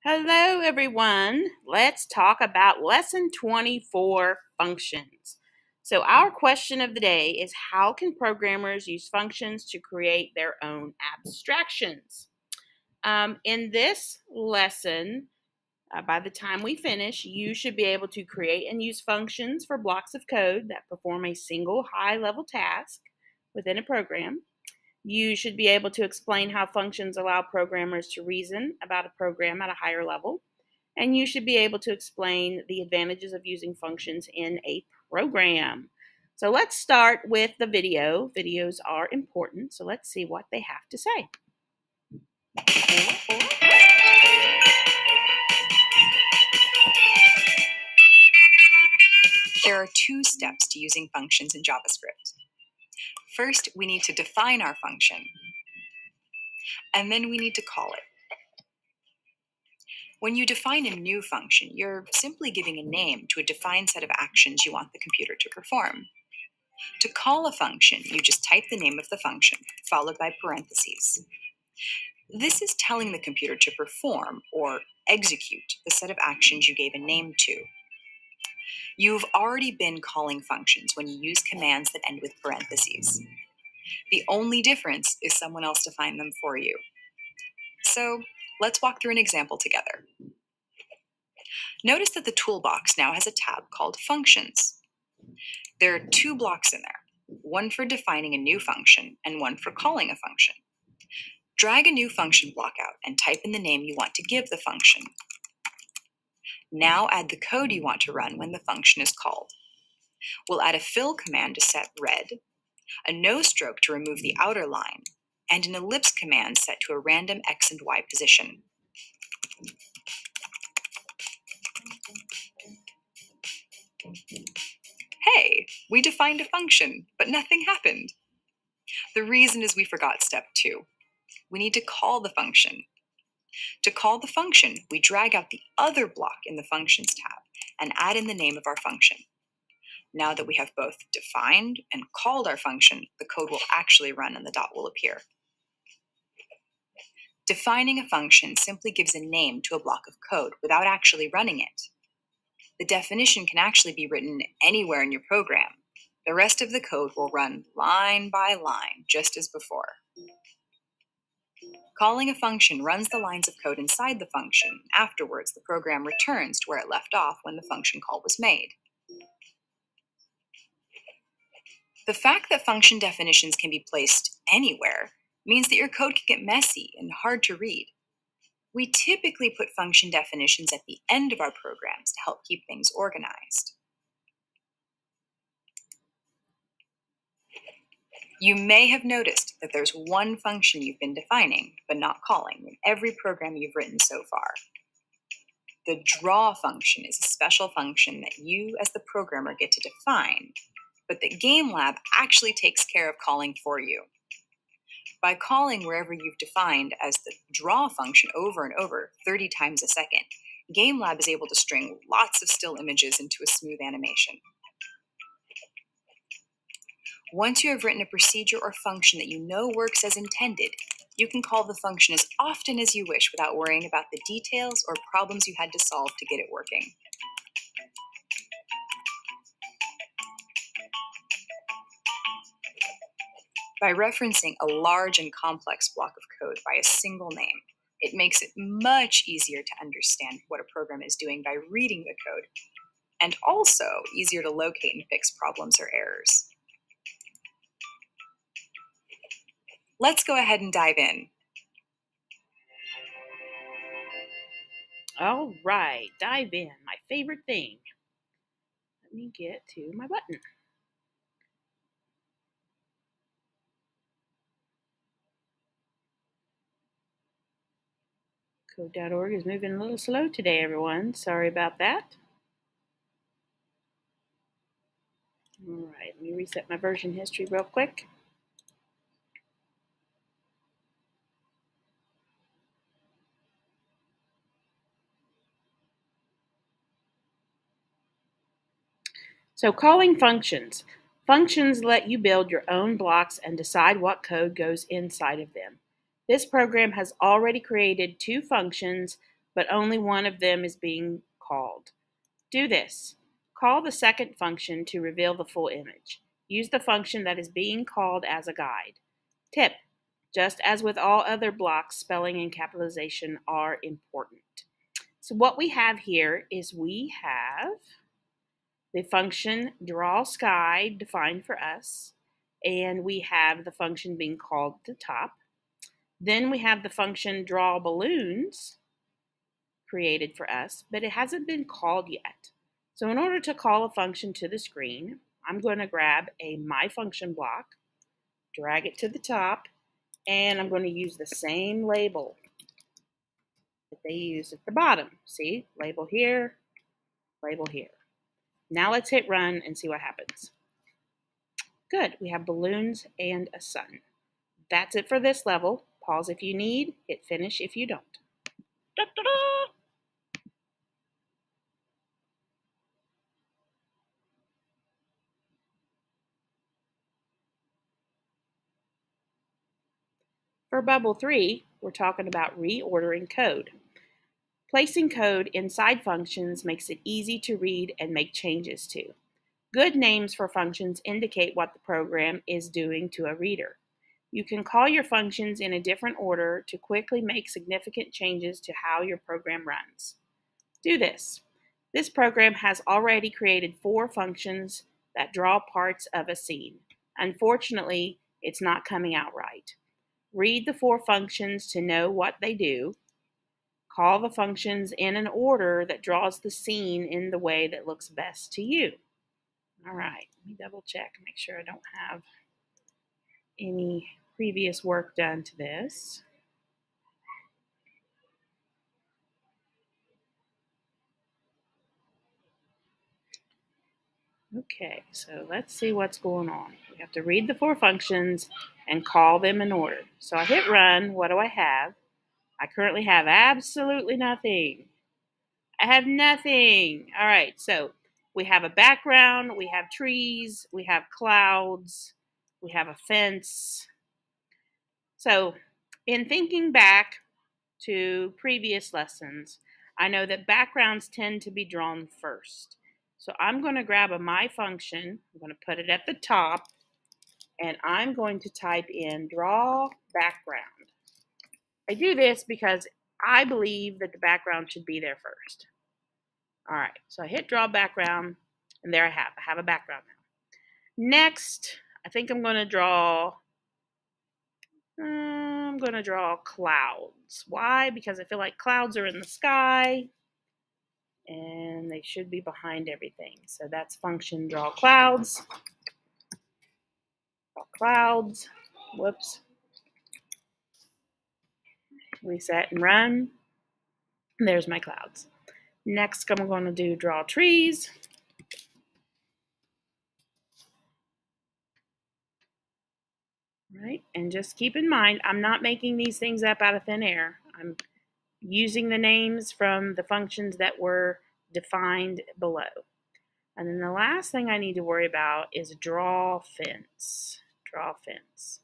Hello everyone, let's talk about lesson 24, functions. So our question of the day is, how can programmers use functions to create their own abstractions? In this lesson, by the time we finish, you should be able to create and use functions for blocks of code that perform a single high-level task within a program. You should be able to explain how functions allow programmers to reason about a program at a higher level. And you should be able to explain the advantages of using functions in a program. So let's start with the video. Videos are important, so let's see what they have to say. There are two steps to using functions in JavaScript. First, we need to define our function, and then we need to call it. When you define a new function, you're simply giving a name to a defined set of actions you want the computer to perform. To call a function, you just type the name of the function, followed by parentheses. This is telling the computer to perform or execute the set of actions you gave a name to. You've already been calling functions when you use commands that end with parentheses. The only difference is someone else defined them for you. So let's walk through an example together. Notice that the toolbox now has a tab called Functions. There are two blocks in there, one for defining a new function and one for calling a function. Drag a new function block out and type in the name you want to give the function. Now add the code you want to run when the function is called. We'll add a fill command to set red, a no stroke to remove the outer line, and an ellipse command set to a random x and y position. Hey, we defined a function, but nothing happened. The reason is we forgot step 2. We need to call the function. To call the function, we drag out the other block in the Functions tab and add in the name of our function. Now that we have both defined and called our function, the code will actually run and the dot will appear. Defining a function simply gives a name to a block of code without actually running it. The definition can actually be written anywhere in your program. The rest of the code will run line by line, just as before. Calling a function runs the lines of code inside the function. Afterwards, the program returns to where it left off when the function call was made. The fact that function definitions can be placed anywhere means that your code can get messy and hard to read. We typically put function definitions at the end of our programs to help keep things organized. You may have noticed that there's one function you've been defining, but not calling, in every program you've written so far. The draw function is a special function that you, as the programmer, get to define, but that GameLab actually takes care of calling for you. By calling wherever you've defined as the draw function over and over 30 times a second, GameLab is able to string lots of still images into a smooth animation. Once you have written a procedure or function that you know works as intended, you can call the function as often as you wish without worrying about the details or problems you had to solve to get it working. By referencing a large and complex block of code by a single name, it makes it much easier to understand what a program is doing by reading the code, and also easier to locate and fix problems or errors. Let's go ahead and dive in. All right, dive in, my favorite thing. Let me get to my button. Code.org is moving a little slow today, everyone. Sorry about that. All right, let me reset my version history real quick. So calling functions. Functions let you build your own blocks and decide what code goes inside of them. This program has already created two functions but only one of them is being called. Do this. Call the second function to reveal the full image. Use the function that is being called as a guide. Tip: just as with all other blocks, spelling and capitalization are important. So what we have here is we have the function draw sky defined for us, and we have the function being called at the top. Then we have the function draw balloons created for us, but it hasn't been called yet. So in order to call a function to the screen, I'm going to grab a my function block, drag it to the top, and I'm going to use the same label that they use at the bottom. See, label here, label here. Now let's hit run and see what happens. Good, we have balloons and a sun. That's it for this level. Pause if you need, hit finish if you don't. Da-da-da! For bubble 3, we're talking about reordering code. Placing code inside functions makes it easy to read and make changes to. Good names for functions indicate what the program is doing to a reader. You can call your functions in a different order to quickly make significant changes to how your program runs. Do this. This program has already created 4 functions that draw parts of a scene. Unfortunately, it's not coming out right. Read the 4 functions to know what they do. Call the functions in an order that draws the scene in the way that looks best to you. All right, let me double check, make sure I don't have any previous work done to this. Okay, so let's see what's going on. We have to read the 4 functions and call them in order. So I hit run. What do I have? I currently have absolutely nothing. I have nothing. All right, so we have a background, we have trees, we have clouds, we have a fence. So in thinking back to previous lessons, I know that backgrounds tend to be drawn first. So I'm going to grab a my function, I'm going to put it at the top, and I'm going to type in draw background. I do this because I believe that the background should be there first. All right, so I hit draw background, and there I have a background now. Next, I think I'm going to draw clouds. Why? Because I feel like clouds are in the sky, and they should be behind everything. So that's function draw clouds. Draw clouds. Whoops. Reset and run. And there's my clouds. Next, I'm going to do draw trees. Right, and just keep in mind, I'm not making these things up out of thin air. I'm using the names from the functions that were defined below. And then the last thing I need to worry about is draw fence. Draw fence.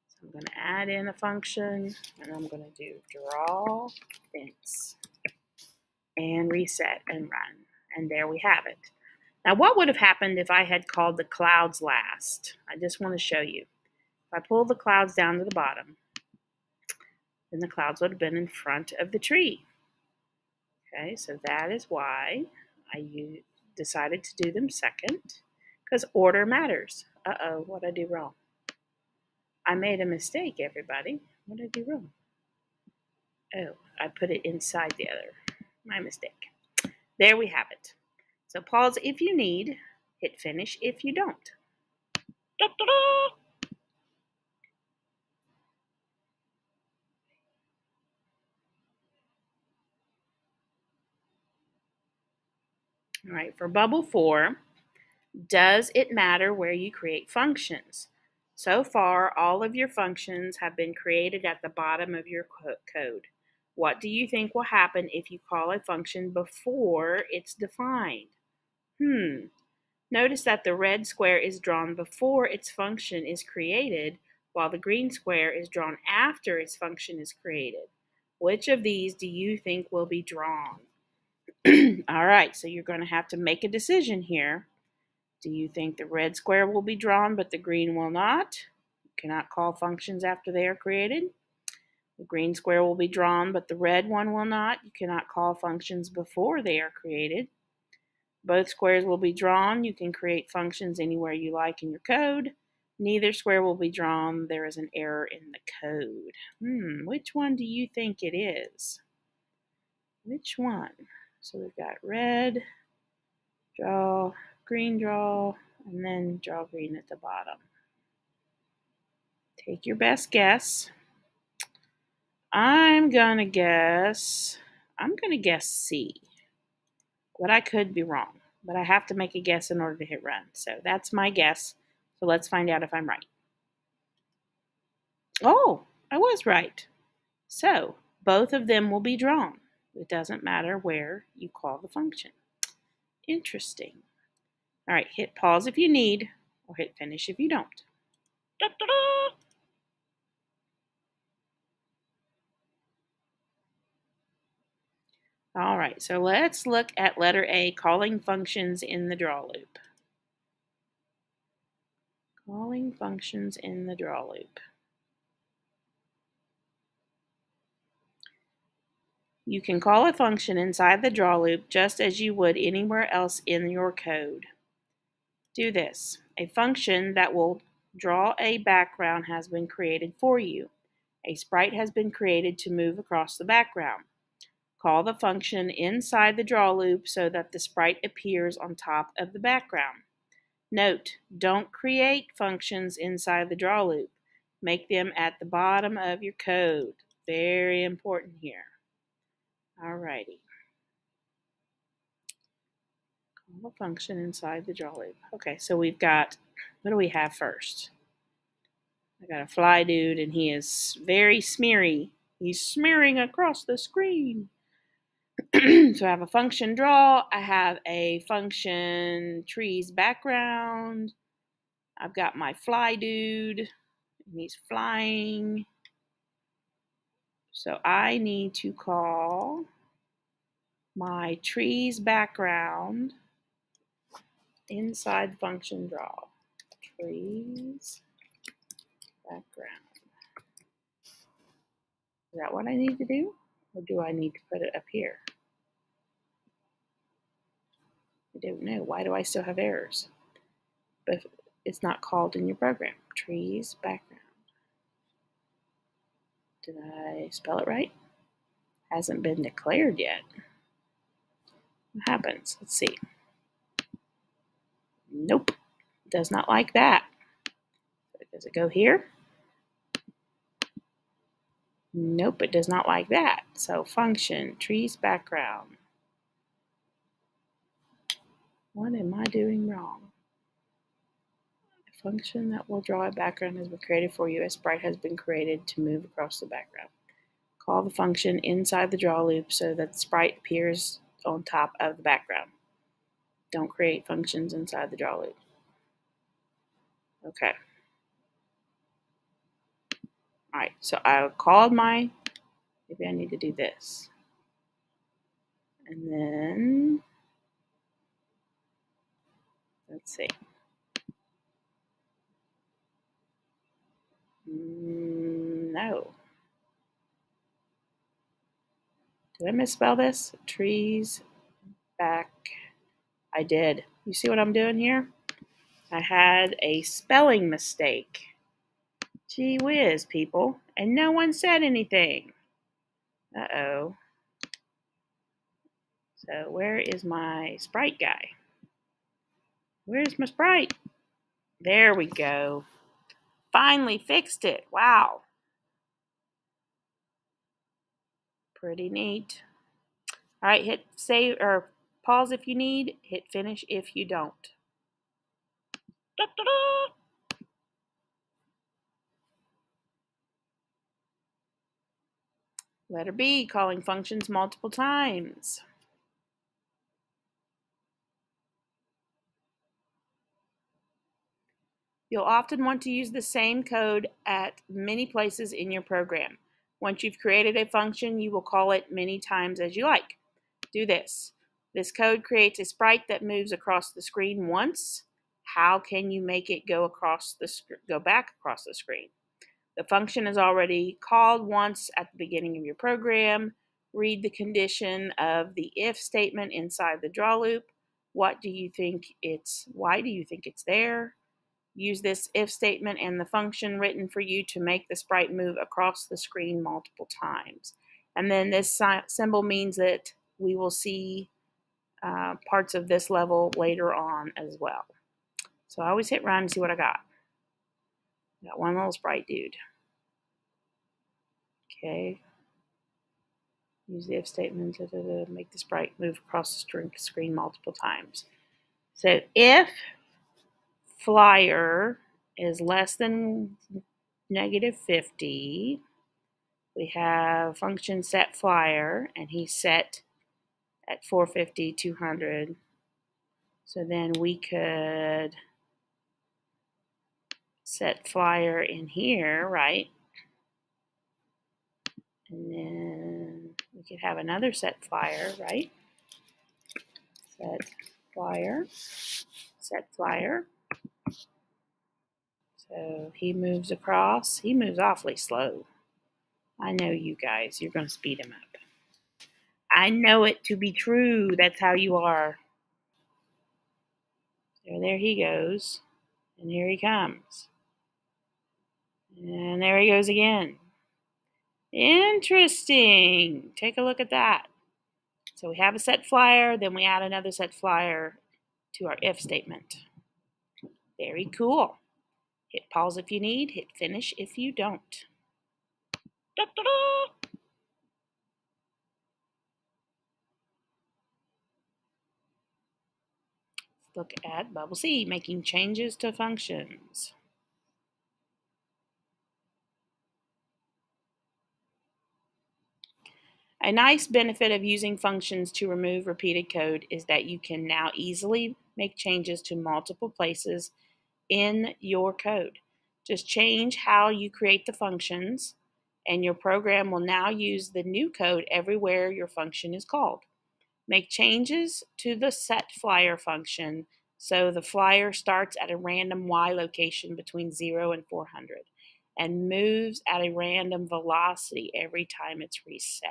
So I'm going to add in a function, and I'm going to do draw fence. And reset and run. And there we have it. Now, what would have happened if I had called the clouds last? I just want to show you. If I pull the clouds down to the bottom, then the clouds would have been in front of the tree. Okay, so that is why I decided to do them second, because order matters. Uh-oh, what did I do wrong? I made a mistake, everybody. What did I do wrong? Oh, I put it inside the other. My mistake. There we have it. So pause if you need, hit finish if you don't. Da-da-da! All right, for bubble 4, does it matter where you create functions? So far, all of your functions have been created at the bottom of your code. What do you think will happen if you call a function before it's defined? Notice that the red square is drawn before its function is created, while the green square is drawn after its function is created. Which of these do you think will be drawn? All right, so you're going to have to make a decision here. Do you think the red square will be drawn but the green will not? You cannot call functions after they are created. The green square will be drawn but the red one will not. You cannot call functions before they are created. Both squares will be drawn. You can create functions anywhere you like in your code. Neither square will be drawn. There is an error in the code. Which one do you think it is? Which one? So we've got red, draw, green draw, and then draw green at the bottom. Take your best guess. I'm gonna guess C. But I could be wrong. But I have to make a guess in order to hit run. So that's my guess. So let's find out if I'm right. Oh, I was right. So both of them will be drawn. It doesn't matter where you call the function. Interesting. All right, hit pause if you need, or hit finish if you don't. Da-da-da! All right, so let's look at letter A, calling functions in the draw loop. Calling functions in the draw loop. You can call a function inside the draw loop just as you would anywhere else in your code. Do this. A function that will draw a background has been created for you. A sprite has been created to move across the background. Call the function inside the draw loop so that the sprite appears on top of the background. Note, don't create functions inside the draw loop. Make them at the bottom of your code. Very important here. Alrighty. Call a function inside the draw loop. Okay, so we've got, what do we have first? I got a fly dude and he is very smeary. He's smearing across the screen. So I have a function draw. I have a function trees background. I've got my fly dude and he's flying. So I need to call my trees background inside function draw. Trees background. Is that what I need to do? Or do I need to put it up here? I don't know. Why do I still have errors? But it's not called in your program. Trees background. Did I spell it right? Hasn't been declared yet. What happens? Let's see. Nope. Does not like that. Does it go here? Nope, it does not like that. So function, trees background. What am I doing wrong? A function that will draw a background has been created for you. A sprite has been created to move across the background. Call the function inside the draw loop so that the sprite appears on top of the background. Don't create functions inside the draw loop. Okay. All right, so I called my, maybe I need to do this. And then, let's see. No. Did I misspell this? Trees back. I did. You see what I'm doing here? I had a spelling mistake. Gee whiz, people. And no one said anything. Uh-oh. So where is my sprite guy? Where's my sprite? There we go. Finally fixed it. Wow. Pretty neat. All right, hit save or pause if you need. Hit finish if you don't. Da-da-da! Letter B, calling functions multiple times. You'll often want to use the same code at many places in your program. Once you've created a function, you will call it many times as you like. Do this. This code creates a sprite that moves across the screen once. How can you make it go back across the screen? The function is already called once at the beginning of your program. Read the condition of the if statement inside the draw loop. Why do you think it's there? Use this if statement and the function written for you to make the sprite move across the screen multiple times. And then this symbol means that we will see parts of this level later on as well. So I always hit run and see what I got. Got one little sprite dude. Okay. Use the if statement to make the sprite move across the screen multiple times. So if flyer is less than -50, we have function set flyer, and he's set at 450, 200. So then we could set flyer in here, right? And then we could have another set flyer, right? Set flyer. So he moves across. He moves awfully slow. I know you guys. You're going to speed him up. I know it to be true. That's how you are. So there he goes. And here he comes. And there he goes again. Interesting. Take a look at that. So we have a set flyer, then we add another set flyer to our if statement. Very cool. Hit pause if you need, hit finish if you don't. Da-da-da! Let's look at Bubble C, making changes to functions. A nice benefit of using functions to remove repeated code is that you can now easily make changes to multiple places in your code. Just change how you create the functions, and your program will now use the new code everywhere your function is called. Make changes to the set flyer function so the flyer starts at a random Y location between 0 and 400 and moves at a random velocity every time it's reset.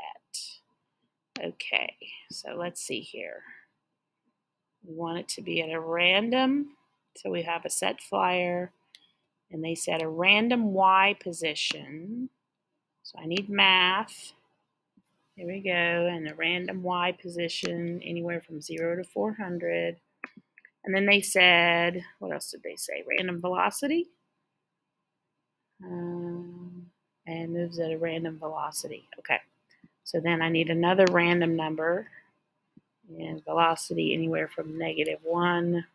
Okay, so let's see here. We want it to be at a random, so we have a set flyer, and they set a random Y position. So I need math. Here we go, and a random Y position anywhere from 0 to 400. And then they said, what else did they say? Random velocity. And moves at a random velocity. Okay, so then I need another random number, and velocity anywhere from -1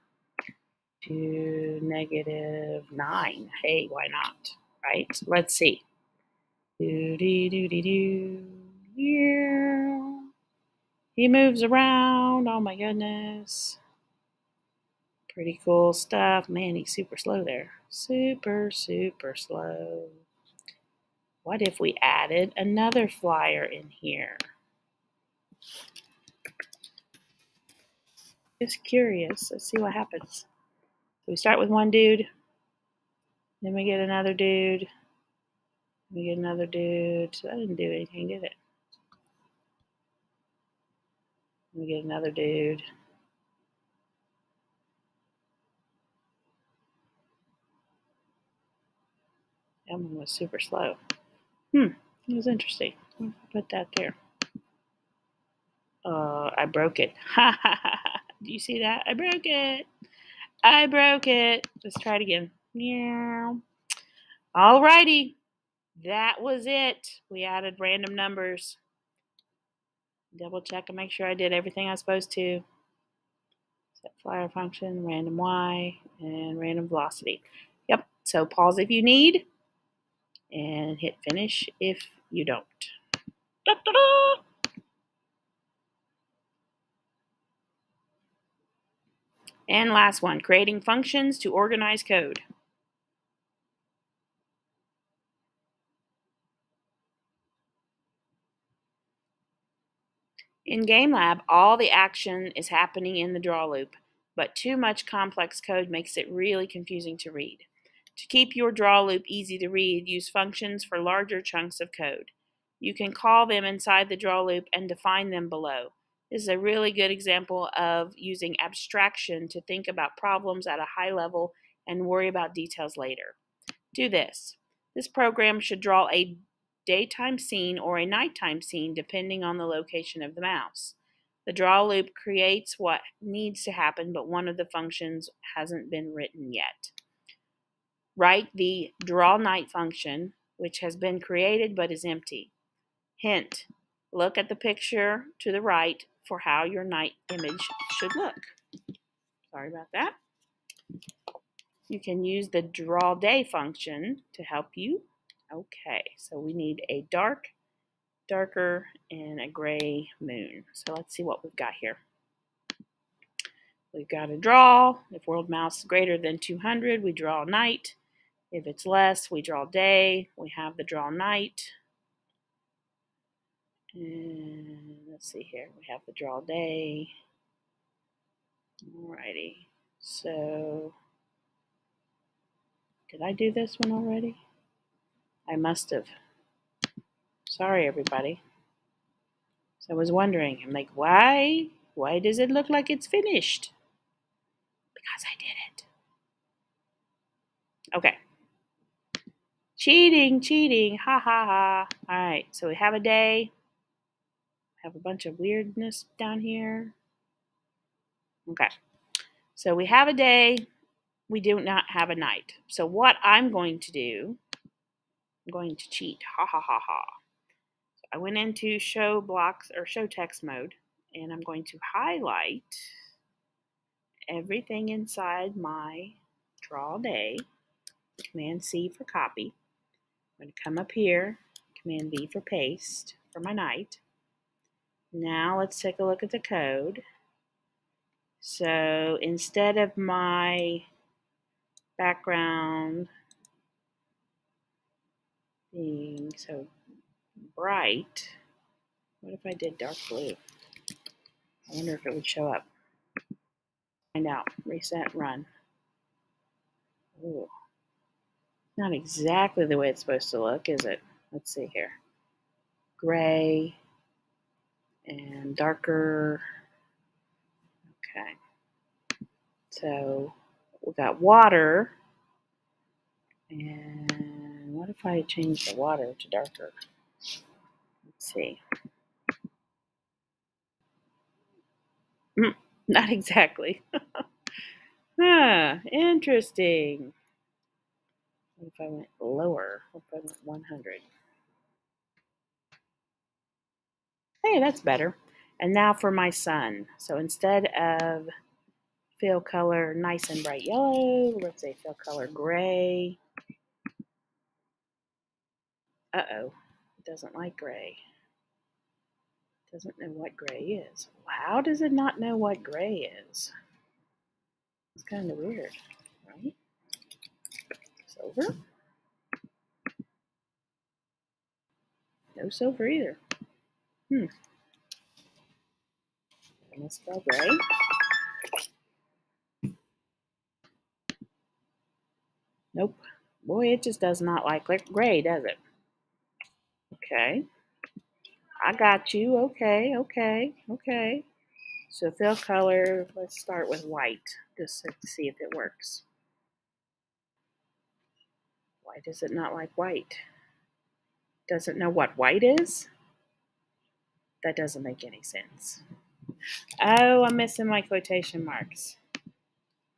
to -9. Hey, why not? Right? So let's see. Yeah. He moves around. Oh my goodness. Pretty cool stuff. Man, he's super slow there. Super, super slow. What if we added another flyer in here? Just curious. Let's see what happens. So we start with one dude. Then we get another dude. We get another dude. So that didn't do anything, did it? We get another dude. That one was super slow. It was interesting. I'll put that there. I broke it. Ha ha ha ha. Do you see that? I broke it. I broke it. Let's try it again. Meow. Alrighty. That was it. We added random numbers. Double check and make sure I did everything I was supposed to. Set flyer function, random Y, and random velocity. Yep. So pause if you need, and hit finish if you don't. Da-da-da! And last one, creating functions to organize code. In GameLab, all the action is happening in the draw loop, but too much complex code makes it really confusing to read. To keep your draw loop easy to read, use functions for larger chunks of code. You can call them inside the draw loop and define them below. This is a really good example of using abstraction to think about problems at a high level and worry about details later. Do this. This program should draw a daytime scene or a nighttime scene depending on the location of the mouse. The draw loop creates what needs to happen, but one of the functions hasn't been written yet. Write the draw night function, which has been created but is empty. Hint, look at the picture to the right for how your night image should look. Sorry about that. You can use the draw day function to help you. Okay, so we need a darker, and a gray moon. So let's see what we've got here. We've got a draw. If world mouse is greater than 200, we draw night. If it's less, we draw day. We have the draw night. And let's see here. We have the draw day. Alrighty. So, did I do this one already? I must have. Sorry, everybody. So I was wondering, I'm like, why does it look like it's finished? Because I did it. Okay. Cheating, ha ha ha. All right, so we have a day. We have a bunch of weirdness down here. Okay, so we have a day. We do not have a night. So what I'm going to do, I'm going to cheat, ha ha ha ha. So I went into show blocks or show text mode, and I'm going to highlight everything inside my draw day. Command C for copy. I'm going to come up here, Command V for paste for my night. Now let's take a look at the code. So instead of my background being so bright, what if I did dark blue? I wonder if it would show up. Find out. Reset, run. Ooh. Not exactly the way it's supposed to look, is it? Let's see here. Gray and darker. Okay. So we got water. And what if I change the water to darker? Let's see. Not exactly. Interesting. What if I went lower? What if I went 100? Hey, that's better. And now for my sun. So instead of fill color nice and bright yellow, let's say fill color gray. Uh-oh, it doesn't like gray. It doesn't know what gray is. How does it not know what gray is? It's kind of weird, right? Silver? No silver either. Can I spell gray? Nope. Boy, it just does not like gray, does it? Okay. I got you. Okay. So fill color, let's start with white, just to see if it works. Why does it not like white? Doesn't know what white is? That doesn't make any sense. Oh, I'm missing my quotation marks.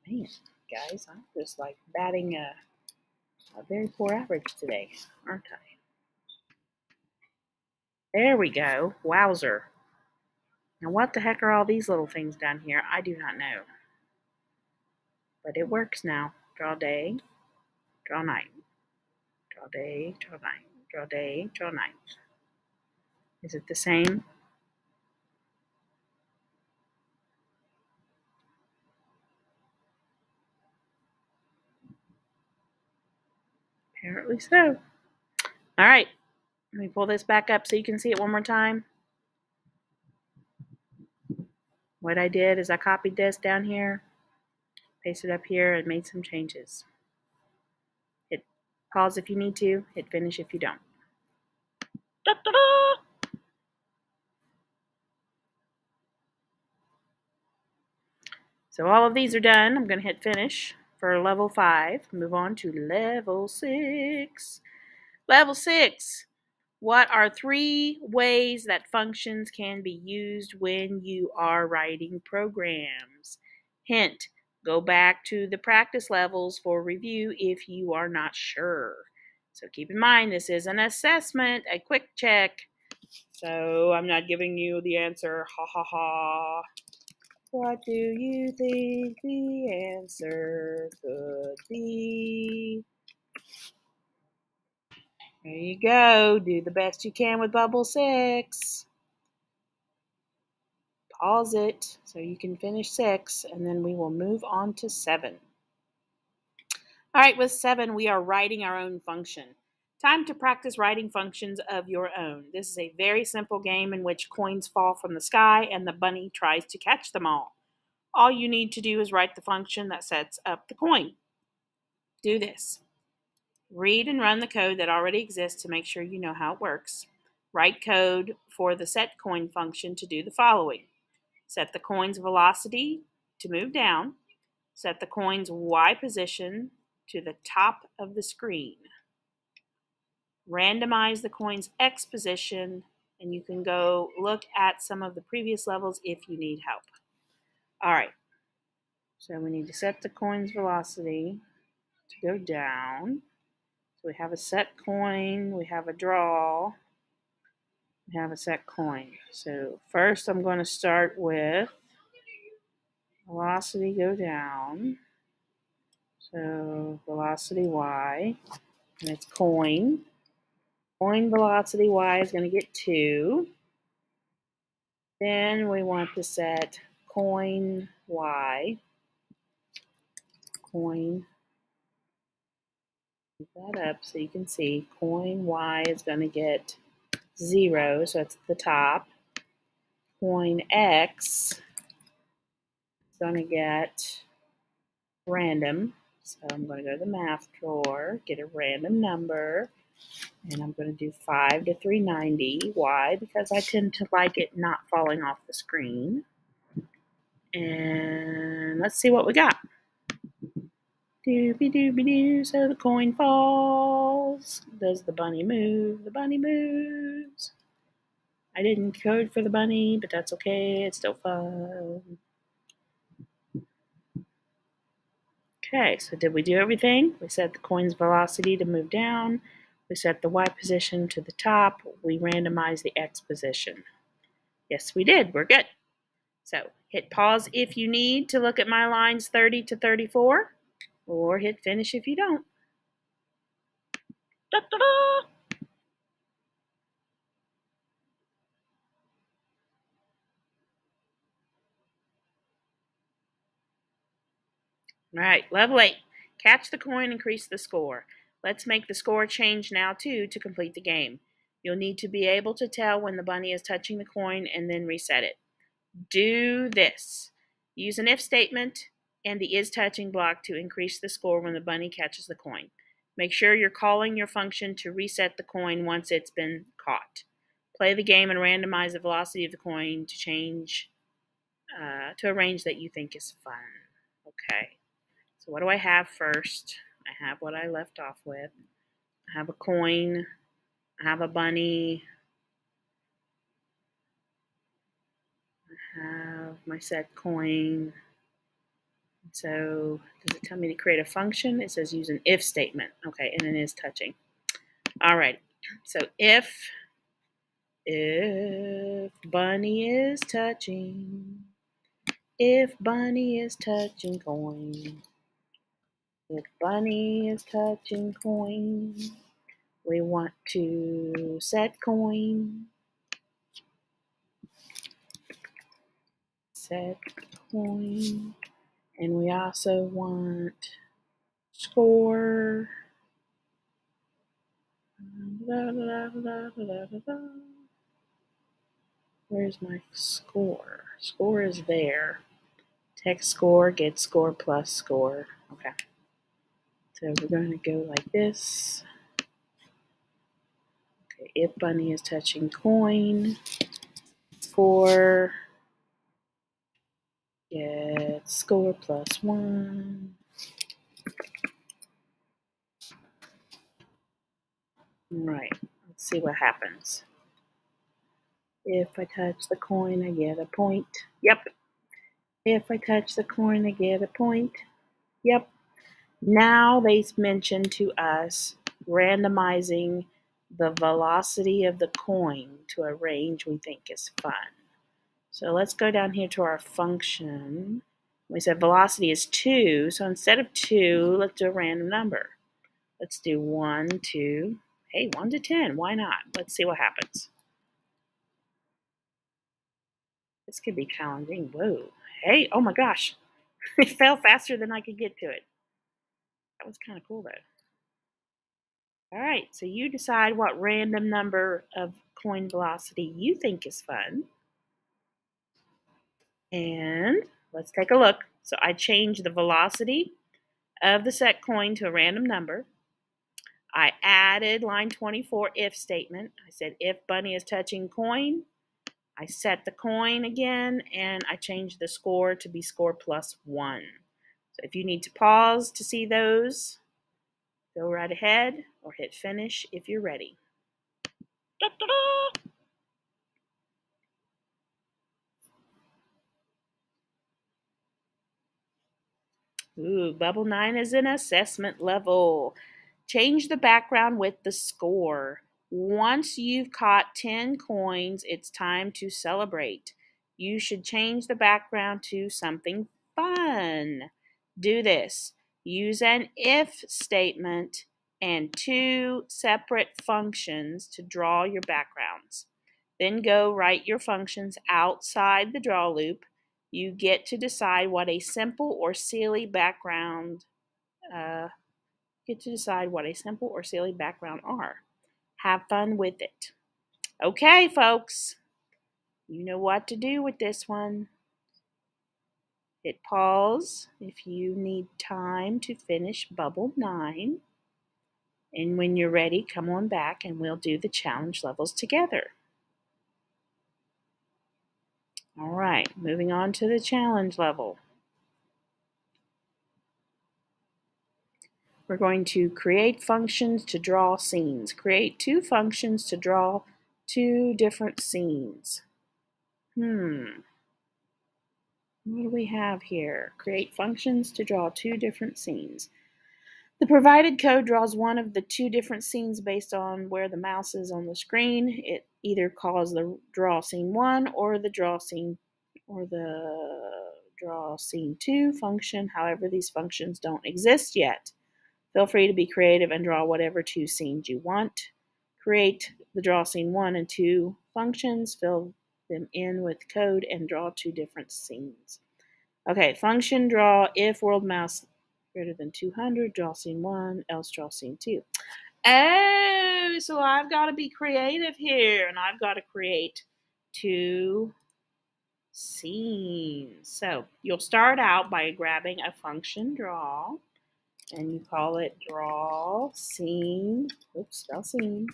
Man, guys, I'm just like batting a very poor average today, aren't I? There we go. Wowzer. Now what the heck are all these little things down here? I do not know. But it works now. Draw day, draw night. Draw day, draw night. Draw day, draw night. Is it the same? Apparently so. All right. Let me pull this back up so you can see it one more time. What I did is I copied this down here, pasted up here, and made some changes. Hit pause if you need to, hit finish if you don't. Da-da-da! So all of these are done. I'm going to hit finish for level 5. Move on to level 6. Level 6. What are 3 ways that functions can be used when you are writing programs? Hint, go back to the practice levels for review if you are not sure. So keep in mind, this is an assessment, a quick check. So I'm not giving you the answer, ha ha ha. What do you think the answer could be? There you go. Do the best you can with bubble 6. Pause it so you can finish 6, and then we will move on to 7. All right, with 7, we are writing our own function. Time to practice writing functions of your own. This is a very simple game in which coins fall from the sky and the bunny tries to catch them all. All you need to do is write the function that sets up the coin. Do this. Read and run the code that already exists to make sure you know how it works. Write code for the set coin function to do the following. Set the coin's velocity to move down. Set the coin's Y position to the top of the screen. Randomize the coin's X position, and you can go look at some of the previous levels if you need help. All right, so we need to set the coin's velocity to go down. So we have a set coin, we have a draw, we have a set coin. So first I'm going to start with velocity go down. So velocity Y, and it's coin. Coin velocity Y is going to get 2. Then we want to set coin Y. Coin. Move that up so you can see. Coin Y is going to get 0, so it's at the top. Coin X is going to get random. So I'm going to go to the math drawer, get a random number, and I'm going to do 5 to 390. Why? Because I tend to like it not falling off the screen. And let's see what we got. Doobie-doobie-doo, so the coin falls. Does the bunny move? The bunny moves. I didn't code for the bunny, but that's okay. It's still fun. Okay, so did we do everything? We set the coin's velocity to move down. We set the Y position to the top. We randomized the X position. Yes, we did. We're good. So hit pause if you need to look at my lines 30 to 34, or hit finish if you don't. Da-da-da! All right, level 8. Catch the coin, increase the score. Let's make the score change now, too, to complete the game. You'll need to be able to tell when the bunny is touching the coin and then reset it. Do this. Use an if statement and the is touching block to increase the score when the bunny catches the coin. Make sure you're calling your function to reset the coin once it's been caught. Play the game and randomize the velocity of the coin to change to a range that you think is fun. Okay. So what do I have first? I have what I left off with. I have a coin. I have a bunny. I have my set coin. So does it tell me to create a function? It says use an if statement. Okay, and it is touching. All right. So if bunny is touching, if bunny is touching coin, if bunny is touching coin, we want to set coin, set coin, and we also want score. Where's my score? Score is there. Text score, get score plus score. Okay. So we're going to go like this. Okay, if bunny is touching coin, score, get score plus 1. Right, let's see what happens. If I touch the coin, I get a point. Yep. If I touch the coin, I get a point. Yep. Now they mentioned to us randomizing the velocity of the coin to a range we think is fun. So let's go down here to our function. We said velocity is 2, so instead of 2, let's do a random number. Let's do 1, 2, hey, 1 to 10, why not? Let's see what happens. This could be challenging. Whoa, hey, oh my gosh, it fell faster than I could get to it. That was kind of cool though. All right, so you decide what random number of coin velocity you think is fun. And let's take a look. So I changed the velocity of the set coin to a random number. I added line 24 if statement. I said if bunny is touching coin. I set the coin again, and I changed the score to be score plus 1. So if you need to pause to see those, go right ahead or hit finish if you're ready. Da-da-da! Ooh, Bubble 9 is an assessment level. Change the background with the score. Once you've caught 10 coins, it's time to celebrate. You should change the background to something fun. Do this. Use an if statement and 2 separate functions to draw your backgrounds. Then go write your functions outside the draw loop. You get to decide what a simple or silly background are. Have fun with it. Okay, folks, you know what to do with this one. Hit pause if you need time to finish Bubble 9. And when you're ready, come on back and we'll do the challenge levels together. All right, moving on to the challenge level. We're going to create functions to draw scenes. Create 2 functions to draw 2 different scenes. What do we have here? Create functions to draw 2 different scenes. The provided code draws one of the 2 different scenes based on where the mouse is on the screen. It either calls the draw scene 1 or the draw scene 2 function. However, these functions don't exist yet. Feel free to be creative and draw whatever 2 scenes you want. Create the draw scene 1 and 2 functions, fill them in with code, and draw 2 different scenes. Okay, function draw if world mouse greater than 200, draw scene 1, else draw scene 2. Oh, so I've got to be creative here, and I've got to create 2 scenes. So you'll start out by grabbing a function draw, and you call it draw scene, spell scene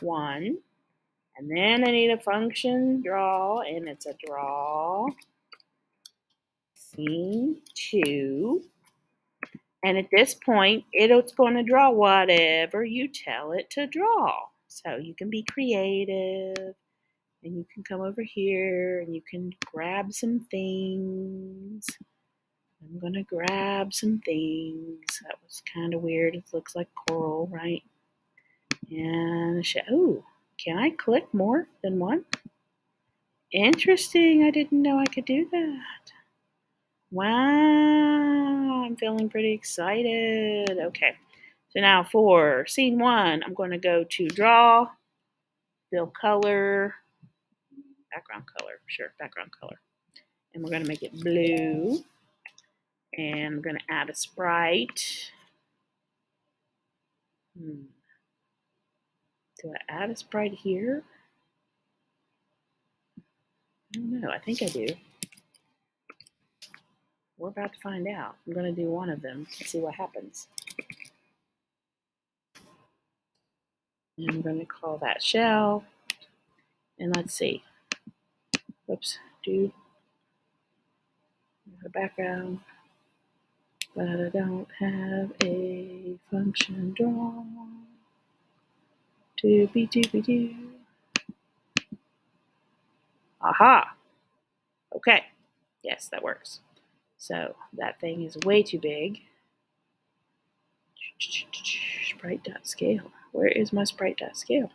1. And then I need a function draw, and it's a draw scene 2. And at this point, it's going to draw whatever you tell it to draw. So you can be creative, and you can come over here, and you can grab some things. I'm going to grab some things. That was kind of weird. It looks like coral, right? And oh, can I click more than one? Interesting. I didn't know I could do that. Wow, I'm feeling pretty excited. Okay, so now for scene 1, I'm going to go to draw, fill color, background color, sure, background color. And we're going to make it blue. And I'm going to add a sprite. Do I add a sprite here? I don't know. I think I do. We're about to find out. I'm going to do one of them and see what happens. And I'm going to call that shell. And let's see. Oops. Do the background. But I don't have a function drawn. Doobie-doobie-doo. Aha! Okay. Yes, that works. So that thing is way too big. Sprite.scale. Where is my sprite.scale?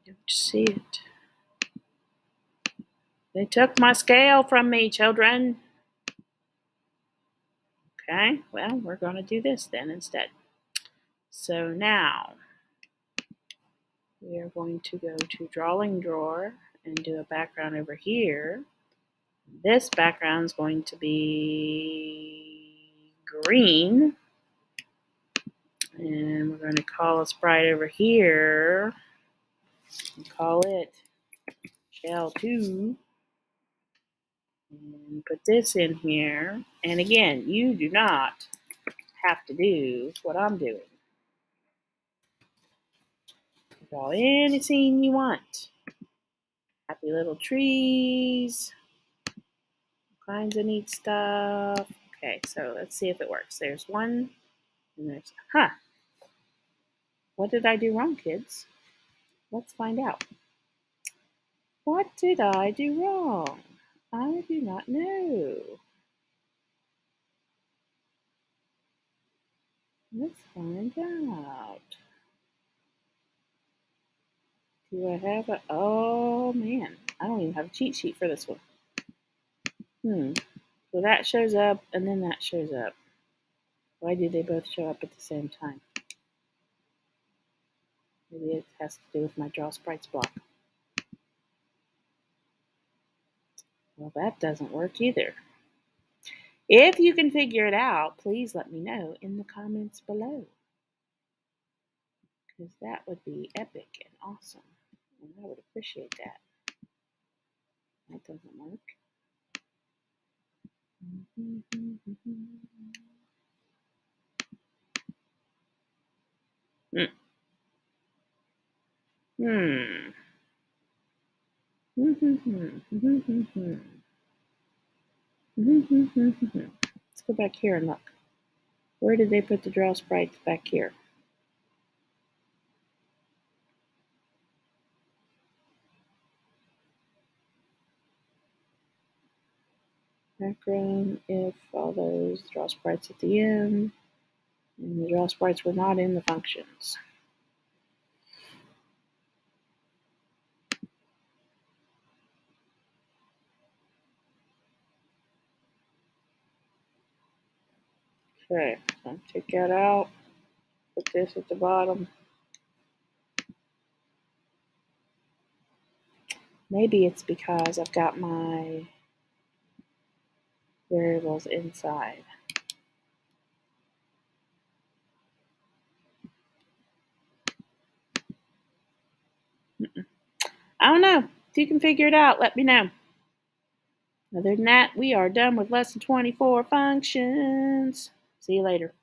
Don't see it. They took my scale from me, children. Okay, well, we're going to do this then instead. So now we are going to go to drawing drawer and do a background over here. This background is going to be green. And we're going to call a sprite over here and call it shell 2. And put this in here. And again, you do not have to do what I'm doing. Draw any scene you want. Happy little trees. All kinds of neat stuff. Okay, so let's see if it works. There's one, and there's, what did I do wrong, kids? Let's find out. What did I do wrong? I do not know. Let's find out. Do I have a, oh man, I don't even have a cheat sheet for this one. So that shows up and then that shows up. Why do they both show up at the same time? Maybe it has to do with my draw sprites block. Well, that doesn't work either. If you can figure it out, please let me know in the comments below. Because that would be epic and awesome. And I would appreciate that. That doesn't work. Let's go back here and look. Where did they put the draw sprites back here? Background, if all those draw sprites at the end, and the draw sprites were not in the functions. Okay, so take that out, put this at the bottom. Maybe it's because I've got my variables inside. I don't know. If you can figure it out, let me know. Other than that, we are done with lesson 24 functions. See you later.